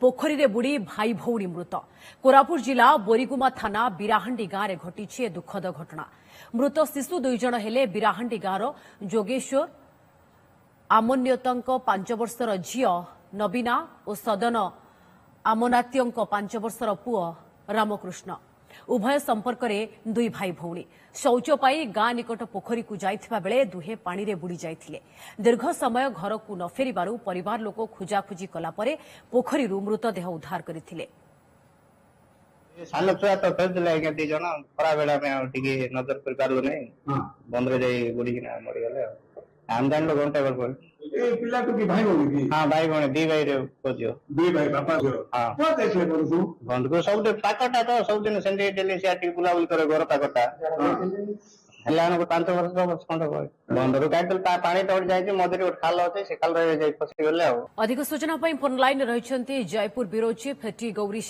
पोखरी रे बुड़ी भाई भौणी मृत कोरापुट जिला बोरीगुमा थाना बिराहांडी गाँव में घटी दुखद घटना। मृत शिशु 2 जण हेले बिराहांडी गाँव जोगेश्वर आमन्यतंक 5 वर्षर झील नवीना और सदन आमनात्यंक 5 वर्षर पुओ रामकृष्ण। उभय संपर्क में 2 भाई भौणी शौच पाई गाँ निकट पोखरी को जाइथिबा बेले दुहे पानी रे बुड़ी जाइथिले। दीर्घ समय घर को न फेरिबारु परिवार लोक खोजाखोजी कला परे पोखरी मृतदेह उद्धार करथिले। साल छुआ तो फेरथिले आज्ञा 2 जण खरा बेला में टिके नजर कर पारलो नै बंद रे जाई बुड़ी किना मरि गेले। हम जान लो घंटा पर ए पिला को की भाई भौणी की हां भाई भौणी 2 भाई रे कोजियो 2 भाई बापा जो हां को देखले परसु बंद को सब पाकटा तो सब दिन संडे डेली सियाटी बुलाबुल करे घर पाकटा हलान को 5 वर्ष खंड बंद रो काटल पानी टोड जाय मधुरी उठ खाल होते से खाल रे जाय फसी गेले। अधिक सूचना पई फोन लाइन रहिसंती जयपुर ब्यूरो चीफ हेटी गौरी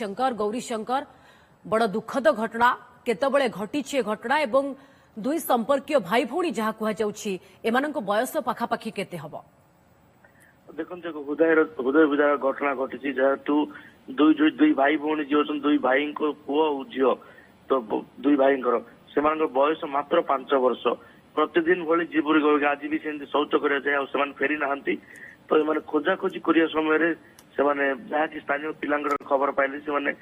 शंकर बड़ दुखद घटना केतबळे घटीछे घटना एवं 2 संपर्कीय भाई भौणी जहा कुहा जाउछि एमानंको बयस पाखापाखी केते हबो। देखो हृदय विदार घटना घटी जेहेतु 2 भाई भौणी जी 2 भाई को पुओ झील तो 2 भाई से बयस मात्र 5 वर्ष प्रतिदिन भली जीवरी गए आज भी से शौच कर फेरी ना तो ये खोजाखोजी करिया समय जहाँकि स्थानीय पिला खबर पाइले से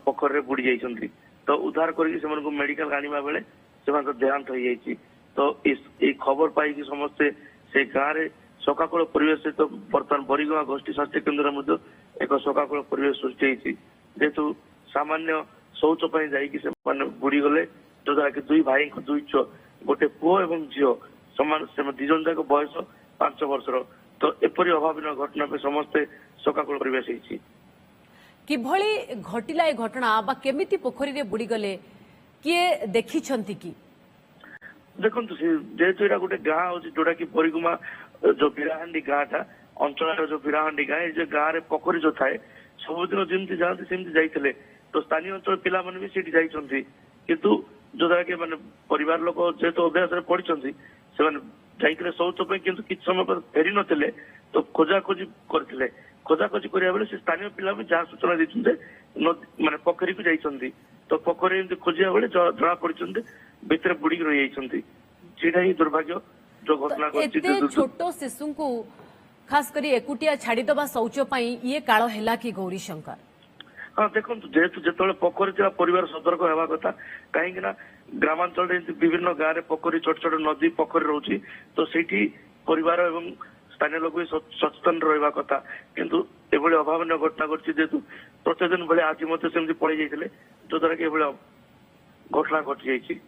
पोखर बुड़ी जाइछंती तो उद्धार करके मेडिकल आनिबा बेले से देहांत हो जाइछि। तो ये खबर पाई समस्ते से गाँव में शोकाकूल परिवेश सहित बर्तमान बोरीगुमा गोष्ठी स्वास्थ्य केन्द्र एक शोकाकूल परिवेश सृष्टि होती जेहेतु सामान्य शौच बुड़ी गले जो द्वारा कि 2 भाई 2 गोटे पुओ एवं झील समान से 2 जन जाक बयस 5 वर्षर तो एपरी अभावन घटना पे समस्ते शोकाकूल परिवेश होती किभली घटिला ए घटना बा केमिति पोखरी रे बुड़ी गले किए देखि छंती की देखो जेहेतु यहाँ गोटे गाँ हो जोटा कि बोरीगुमा जो बिराहांडी गाँ था अंचल जो बिराहांडी गाँ जो गाँव में पोखरी जो थाए सबुदिन जमी जाती सेमती जाइए तो स्थानीय अंचल पिला भी सीठी जाइछंती किंतु जो द्वारा कि माने परिवार लोक जेहेतु अभ्यास पढ़ी से शौच किंतु किछ समय पर फेरी नथिले तो खोजाखोजी करथिले खोजाखोजी करिया बेले से स्थानीय पिला जहाँ सूचना देते माने पोखरी को जाइछंती तो पोखरी एमती खोजिया बेले जना पड़ते भितर बुड़ी रही जाइछंती ही दुर्भाग्य जो घटना एते छोटो शिशु को खास करी एकुटिया छाड़ीदबा शौच पाई ये काल हैला कि गौरी शंकर। हाँ देखो जेहेतु जो पोखरी थी परिवार सतर्क होगा कथा कहीं ग्रामांचल विभिन्न गाँव में पोखरी छोट छोट नदी पोखरी रोचे तो सेठी परिवार एवं स्थानीय लोक भी सचेतन रहा कथा किंतु एभली अभावन घटना घटी जेहेतु प्रतिदिन भाई आज मत पड़े जाते जो द्वारा कि घटना घटी जाइए।